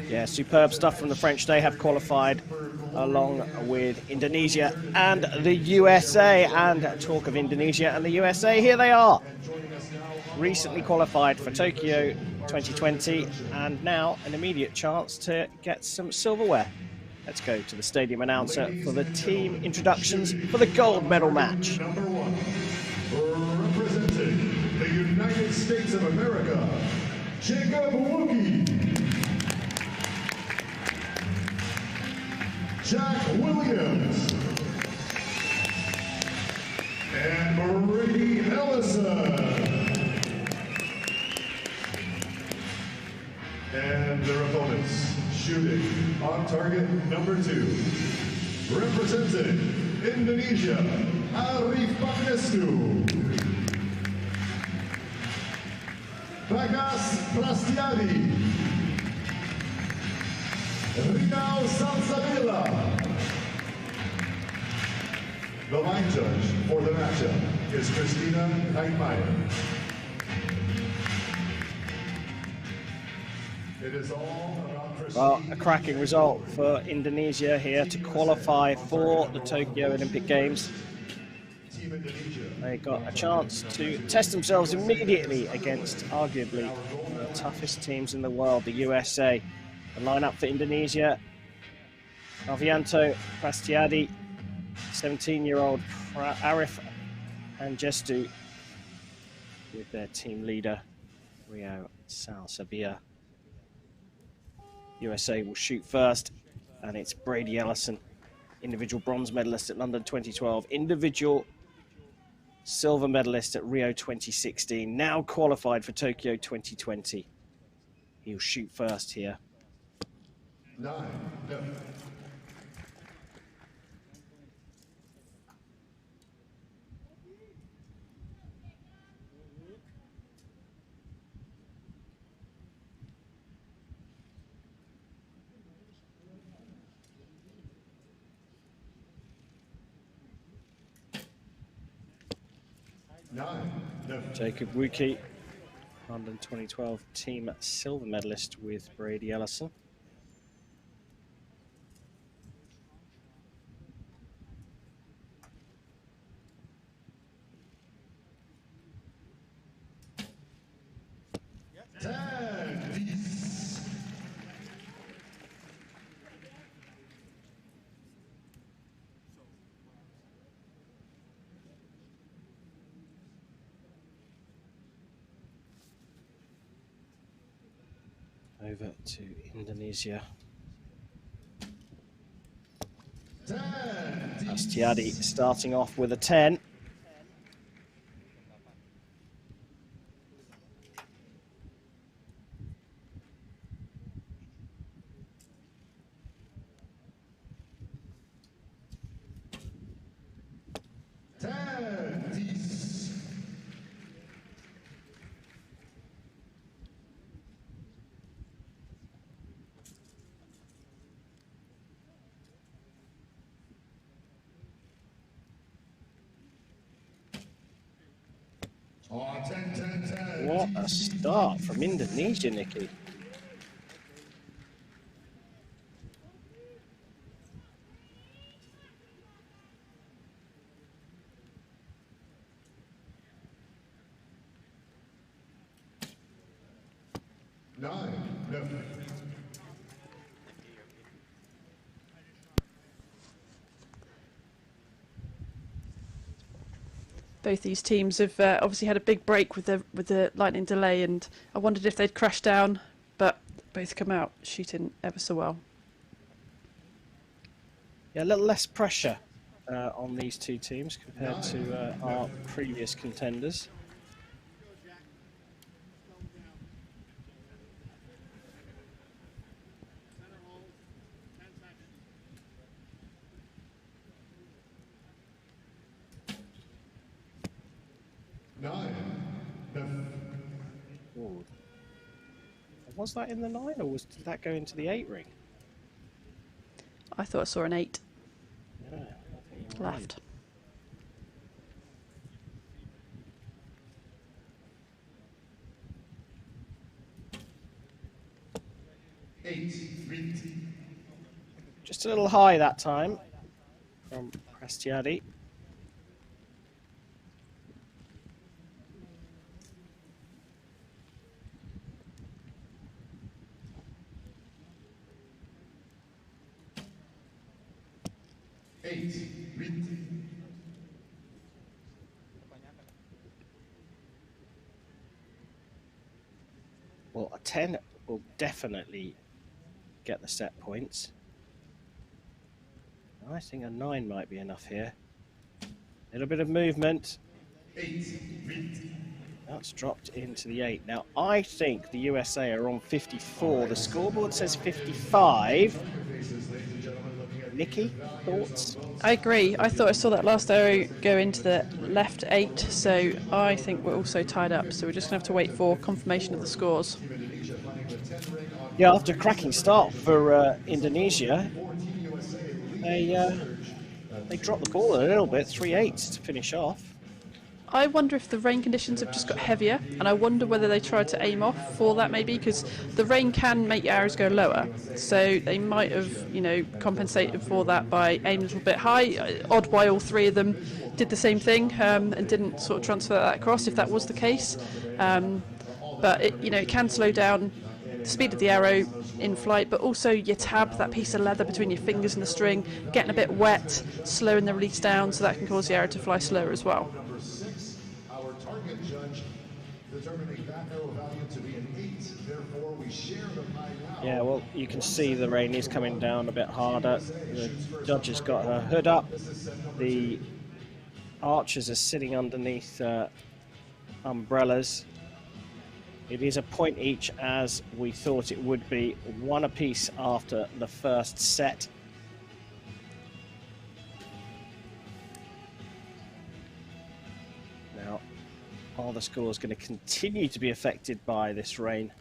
Yeah, superb stuff from the French. They have qualified along with Indonesia and the USA. And talk of Indonesia and the USA, here they are. Recently qualified for Tokyo 2020 and now an immediate chance to get some silverware. Let's go to the stadium announcer for the team introductions for the gold medal match. Number 1, representing the United States of America, Jacob Wookie. Jack Williams. And Brady Ellison. And their opponents, shooting on target number 2. Representing Indonesia, Arif Pagnestu. Bagas Prastiadi. Rinal Salsabila. The line judge for the matchup is Christina Heitmeyer. It is all about well, a cracking result for Indonesia here to qualify for the Tokyo Olympic Games. They got a chance to test themselves immediately against arguably one of the toughest teams in the world, the USA. The lineup for Indonesia: Alvianto Prastiadi, 17-year-old Arif Pangestu, with their team leader Rio Salsabia. USA will shoot first, and it's Brady Ellison, individual bronze medalist at London 2012, individual silver medalist at Rio 2016, now qualified for Tokyo 2020. He'll shoot first here. 9. Jacob Wookie, London 2012 team silver medalist with Brady Ellison. Over to Indonesia. Astiadi starting off with a 10. What a start from Indonesia, Nikki. Both these teams have obviously had a big break with the lightning delay, and I wondered if they'd crash down, but both come out shooting ever so well. Yeah, a little less pressure on these two teams compared to our previous contenders. Ooh. Was that in the 9, or did that go into the 8 ring? I thought I saw an 8 Yeah, left. Just a little high that time from Prastiadi. Well, a 10 will definitely get the set points. I think a 9 might be enough here. A little bit of movement. That's dropped into the 8. Now, I think the USA are on 54. The scoreboard says 55. Nikki, thoughts? I agree. I thought I saw that last arrow go into the left 8, so I think we're also tied up. So we're just going to have to wait for confirmation of the scores. Yeah, after a cracking start for Indonesia, they dropped the ball a little bit, 3-8 to finish off. I wonder if the rain conditions have just got heavier, and I wonder whether they tried to aim off for that maybe, because the rain can make your arrows go lower. So they might have, you know, compensated for that by aiming a little bit high. Odd why all three of them did the same thing and didn't sort of transfer that across if that was the case. But it, you know, it can slow down the speed of the arrow in flight, but also your tab, that piece of leather between your fingers and the string, getting a bit wet, slowing the release down, so that can cause the arrow to fly slower as well. Our target judge determining that arrow value to be an 8. Therefore, we share the pie now. Yeah, well, you can see the rain is coming down a bit harder. The judge has got her hood up. The archers are sitting underneath umbrellas. It is a point each, as we thought it would be. 1 apiece after the first set. Now, are the scores going to continue to be affected by this rain?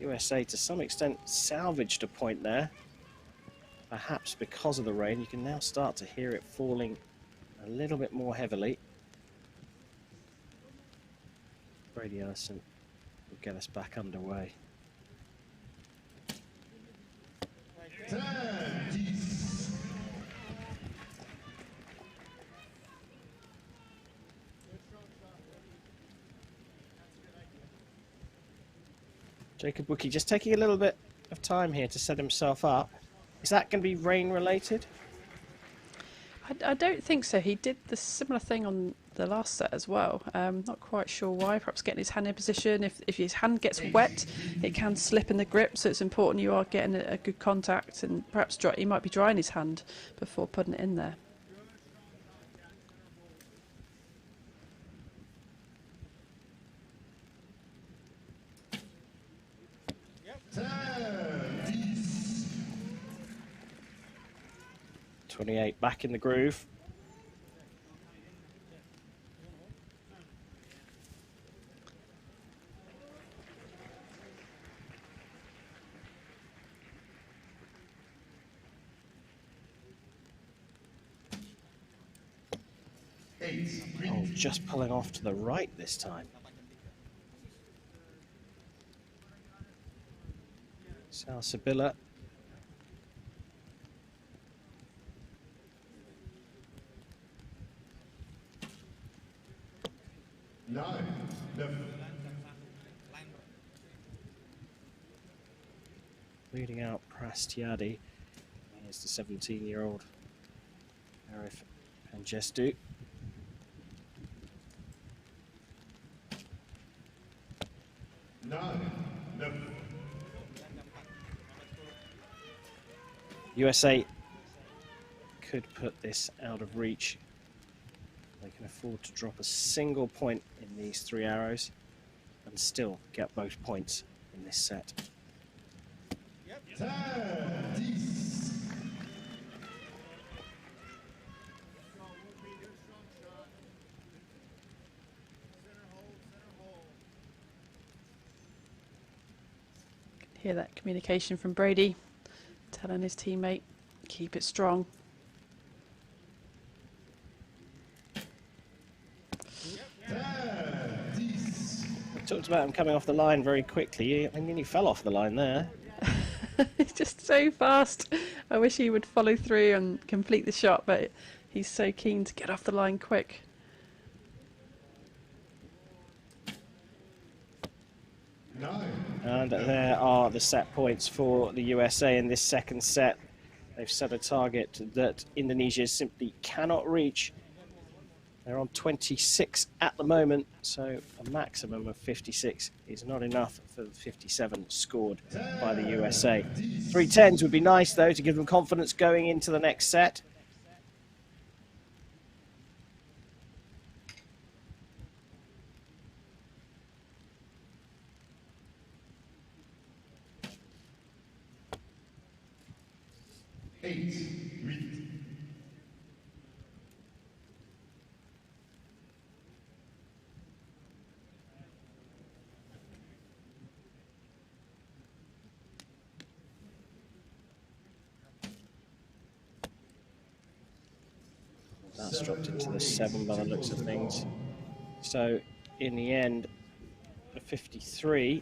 USA, to some extent, salvaged a point there. Perhaps because of the rain. You can now start to hear it falling a little bit more heavily. Brady Ellison will get us back underway. Jacob Wookie just taking a little bit of time here to set himself up. Is that going to be rain related? I don't think so. He did the similar thing on the last set as well. Not quite sure why. Perhaps getting his hand in position. If his hand gets wet, it can slip in the grip, so it's important you are getting a good contact, and perhaps he might be drying his hand before putting it in there. Yep. 28 back in the groove. Oh, just pulling off to the right this time. Salsabilla. Leading out Prastiadi. Here's the 17-year-old Arif Pangestu. USA could put this out of reach. They can afford to drop a single point in these 3 arrows and still get both points in this set. Hear that communication from Brady, telling his teammate, keep it strong. We talked about him coming off the line very quickly. I mean, he fell off the line there. He's just so fast. I wish he would follow through and complete the shot, but he's so keen to get off the line quick. And there are the set points for the USA in this second set. They've set a target that Indonesia simply cannot reach. They're on 26 at the moment, so a maximum of 56 is not enough for the 57 scored by the USA. 310s would be nice, though, to give them confidence going into the next set. That's dropped into the 7 by the looks of things. So, in the end, a 53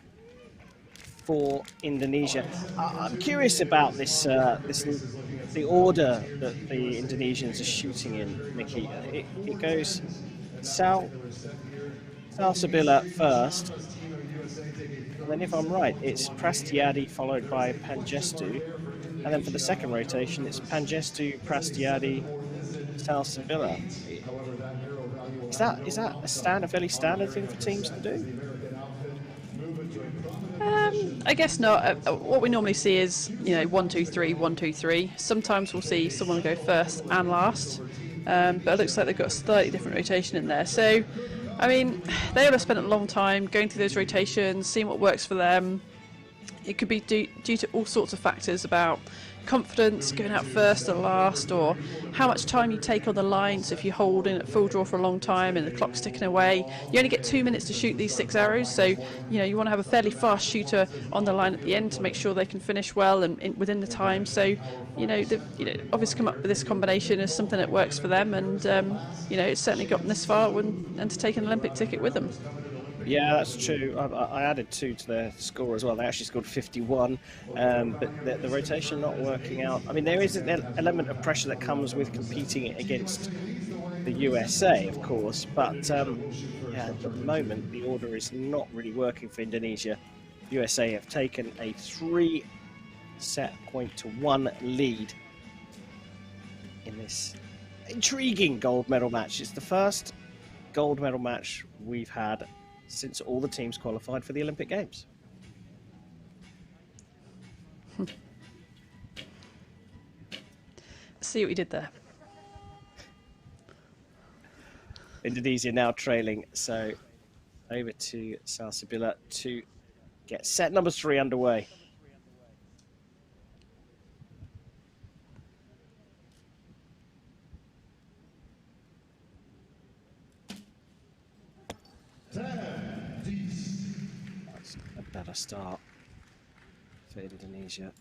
for Indonesia. I'm curious about this, the order that the Indonesians are shooting in, Mickey. It goes Sal Sabila first, and then if I'm right, it's Prastiadi followed by Pangestu, and then for the second rotation, it's Pangestu, Prastiadi, Sal Sabila. Is that a fairly standard thing for teams to do? I guess not. What we normally see is, 1, 2, 3, 1, 2, 3. Sometimes we'll see someone go first and last, but it looks like they've got a slightly different rotation in there. So, I mean, they will have spent a long time going through those rotations, seeing what works for them. It could be due to all sorts of factors about confidence, going out first or last, or how much time you take on the line. So if you hold in at full draw for a long time and the clock's ticking away, you only get 2 minutes to shoot these 6 arrows. So, you want to have a fairly fast shooter on the line at the end to make sure they can finish well and within the time. So, they've obviously come up with this combination as something that works for them, and it's certainly gotten this far and to take an Olympic ticket with them. Yeah, that's true. I added 2 to their score as well. They actually scored 51, but the rotation not working out. I mean, there is an element of pressure that comes with competing against the USA, of course, but yeah, at the moment, the order is not really working for Indonesia. USA have taken a 3-set point to 1 lead in this intriguing gold medal match. It's the first gold medal match we've had since all the teams qualified for the Olympic Games. See what we did there. Indonesia now trailing, so over to Salsabila to get set number 3 underway. That's a better start for Indonesia.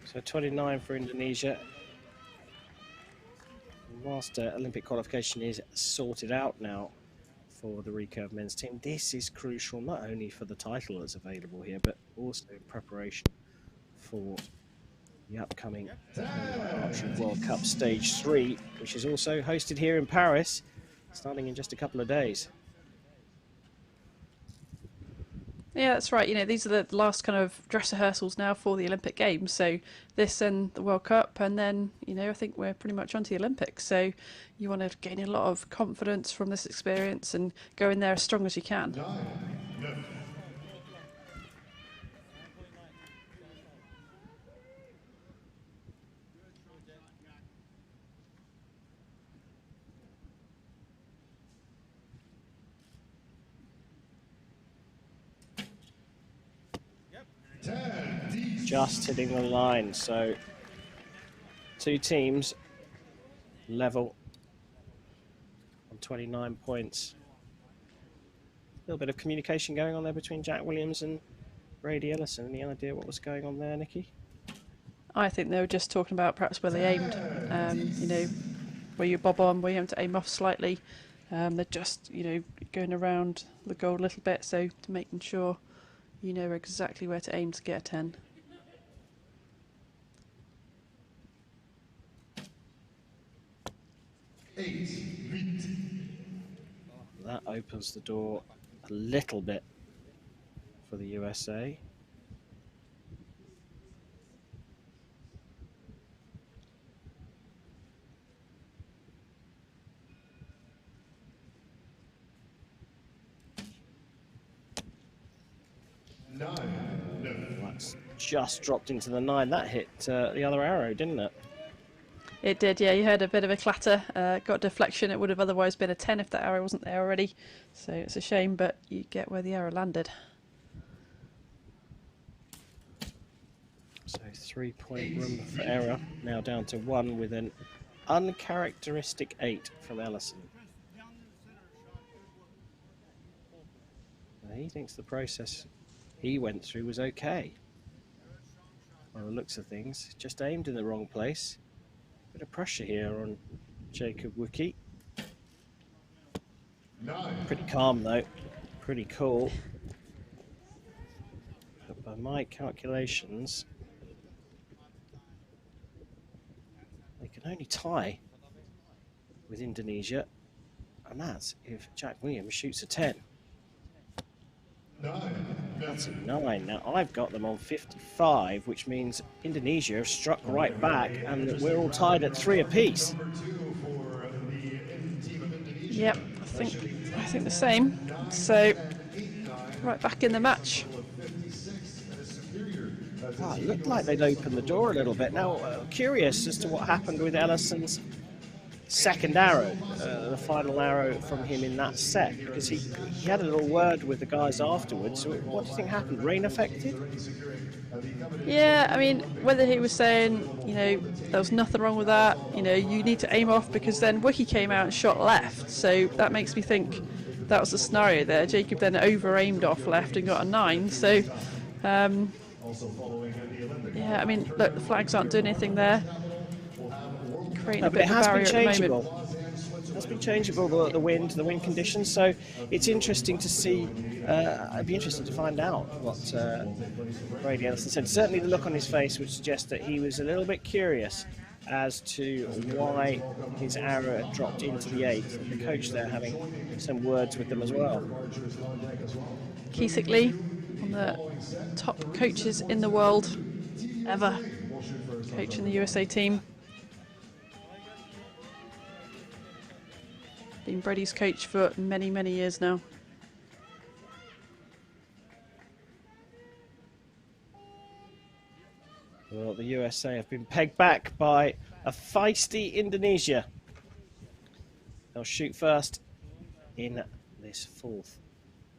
So 29 for Indonesia. Whilst Olympic qualification is sorted out now for the recurve men's team, this is crucial not only for the title that's available here, but also in preparation for the upcoming Archery World Cup Stage 3, which is also hosted here in Paris, starting in just a couple of days. Yeah, that's right. These are the last kind of dress rehearsals now for the Olympic Games. So this and the World Cup, and then, I think we're pretty much onto the Olympics. So you want to gain a lot of confidence from this experience and go in there as strong as you can. just hitting the line. So two teams level on 29 points. A little bit of communication going on there between Jack Williams and Brady Ellison. Any idea what was going on there, Nikki? I think they were just talking about perhaps where they aimed. You know, where you bob on, where you have to aim off slightly. They're just, you know, going around the goal a little bit, so to making sure you know exactly where to aim to get a 10. That opens the door a little bit for the USA. That's just dropped into the 9. That hit the other arrow, didn't it? It did, yeah. You heard a bit of a clatter, got a deflection. It would have otherwise been a 10 if that arrow wasn't there already. So it's a shame, but you get where the arrow landed. So 3-point room for error, now down to 1 with an uncharacteristic 8 from Ellison. Now he thinks the process he went through was okay. By the looks of things, just aimed in the wrong place. Bit of pressure here on Jacob Wookie. Pretty calm though, pretty cool. But by my calculations, they can only tie with Indonesia, and that's if Jack Williams shoots a 10. That's a 9. Now I've got them on 55, which means Indonesia have struck right back, and we're all tied at 3 apiece. Yep, I think the same. So right back in the match. Oh, it looked like they'd opened the door a little bit. Now, curious as to what happened with Ellison's second arrow, the final arrow from him in that set, because he had a little word with the guys afterwards. So what do you think happened? Rain affected? Yeah, I mean, whether he was saying, you know, there was nothing wrong with that, you know, you need to aim off, because then Wiki came out and shot left. So that makes me think that was the scenario there. Jacob then over-aimed off left and got a 9. So, yeah, I mean, look, the flags aren't doing anything there. Creating a bit of a barrier at the moment. It has been changeable, the wind conditions. So it's interesting to see. It'd be interesting to find out what Brady Ellison said. Certainly, the look on his face would suggest that he was a little bit curious as to why his arrow had dropped into the 8. The coach there having some words with them as well. Keesick Lee, one of the top coaches in the world ever, coaching the USA team. Been Brady's coach for many, many years now. Well, the USA have been pegged back by a feisty Indonesia. They'll shoot first in this 4th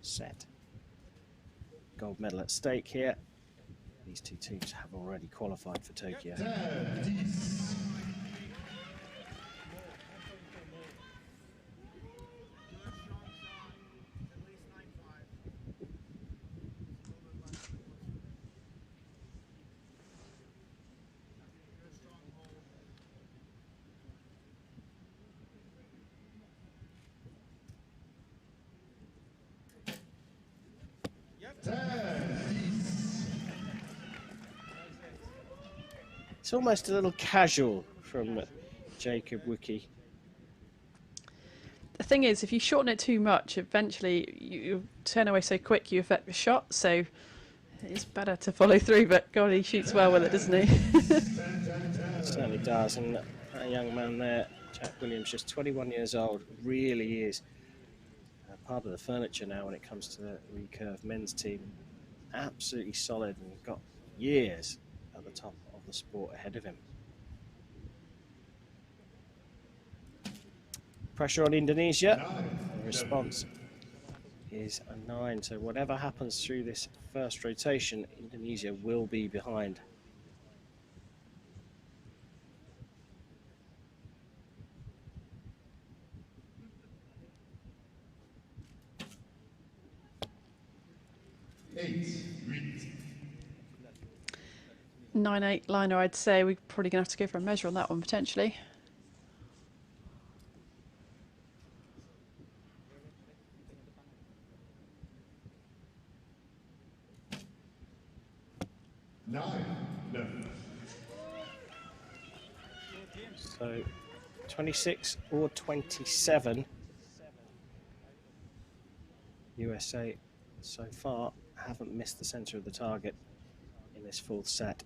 set. Gold medal at stake here. These two teams have already qualified for Tokyo. It's almost a little casual from Jacob Wookie. The thing is, if you shorten it too much, eventually you turn away so quick you affect the shot, so it's better to follow through, but God, he shoots well with it, doesn't he? It certainly does, and that young man there, Jack Williams, just 21 years old, really is part of the furniture now when it comes to the recurve men's team. Absolutely solid and got years at the top of the sport ahead of him. Pressure on Indonesia. In response, is a 9. So whatever happens through this first rotation, Indonesia will be behind. Eight. 9-8 liner, I'd say. We're probably going to have to go for a measure on that one, potentially. So 26 or 27. USA so far haven't missed the center of the target in this fourth set.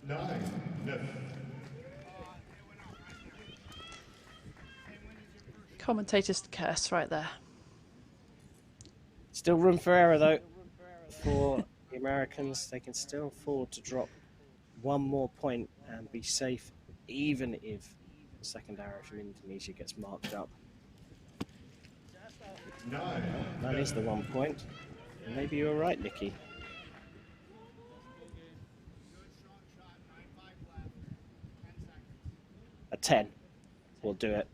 9. Commentator's curse right there. Still room for error though for the Americans. They can still afford to drop one more point and be safe, even if the second arrow from Indonesia gets marked up. 9. That is the 1 point. Maybe you were right, Nikki. A 10 will do it.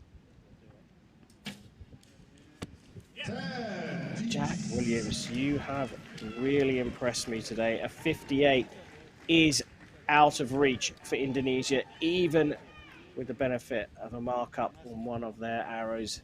Jack Williams, you have really impressed me today. A 58 is out of reach for Indonesia, even with the benefit of a markup on one of their arrows.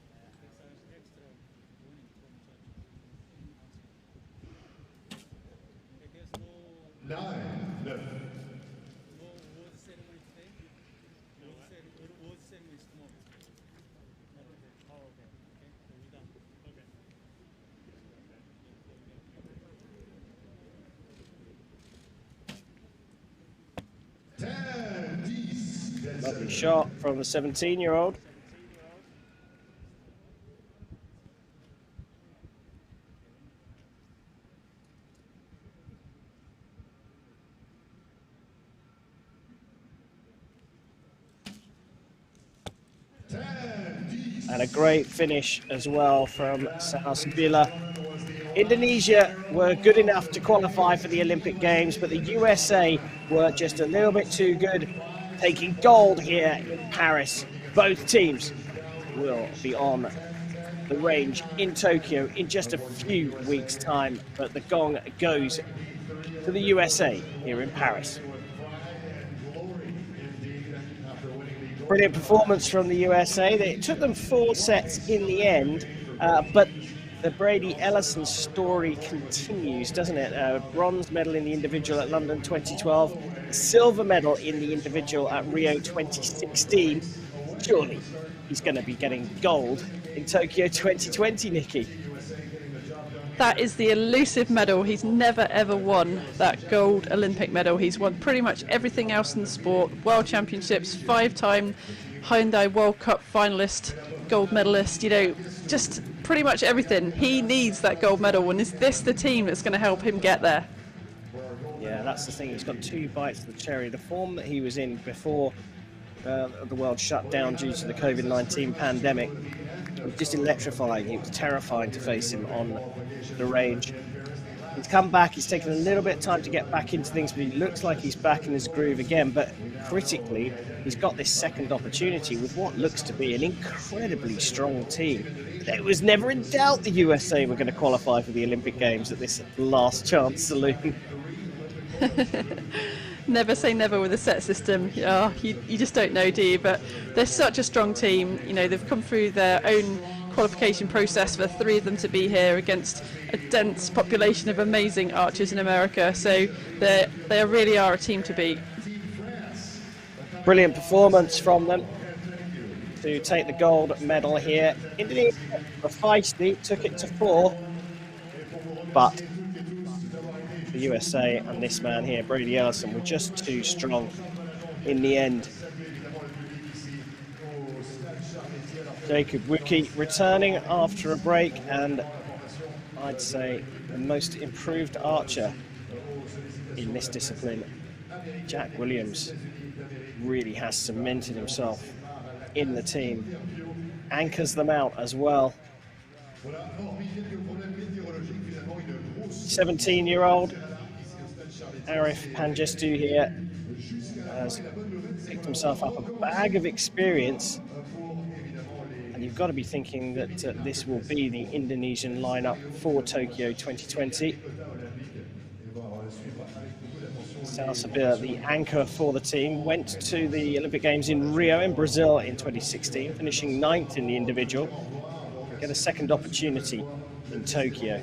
Lovely shot from the 17-year-old. And a great finish as well from Sausabila. Indonesia were good enough to qualify for the Olympic Games, but the USA were just a little bit too good, taking gold here in Paris. Both teams will be on the range in Tokyo in just a few weeks' time, but the gong goes to the USA here in Paris. Brilliant performance from the USA. It took them 4 sets in the end, but the Brady Ellison story continues, doesn't it? Bronze medal in the individual at London 2012, silver medal in the individual at Rio 2016. Surely he's going to be getting gold in Tokyo 2020, Nikki. That is the elusive medal. He's never ever won that gold Olympic medal. He's won pretty much everything else in the sport. World Championships, 5-time Hyundai World Cup finalist, gold medalist, you know, just pretty much everything. He needs that gold medal, and is this the team that's going to help him get there? Yeah, that's the thing. He's got 2 bites of the cherry. The form that he was in before the world shut down due to the COVID-19 pandemic was just electrifying. It was terrifying to face him on the range. He's come back. He's taken a little bit of time to get back into things, but he looks like he's back in his groove again. But critically, he's got this second opportunity with what looks to be an incredibly strong team. It was never in doubt the USA were going to qualify for the Olympic Games at this last chance saloon. Never say never with a set system. You just don't know, do you? But they're such a strong team. You know, they've come through their own qualification process for 3 of them to be here against a dense population of amazing archers in America. So they really are a team to beat. Brilliant performance from them to take the gold medal here. Indonesia were feisty, took it to 4, but the USA and this man here, Brady Ellison, were just too strong in the end. Jacob Wookie returning after a break, and I'd say the most improved archer in this discipline. Jack Williams really has cemented himself in the team, anchors them out as well. 17-year-old Arif Pangestu here has picked himself up a bag of experience, and you've got to be thinking that this will be the Indonesian lineup for Tokyo 2020. Salsabila, the anchor for the team, went to the Olympic Games in Rio in Brazil in 2016, finishing 9th in the individual. Get a second opportunity in Tokyo.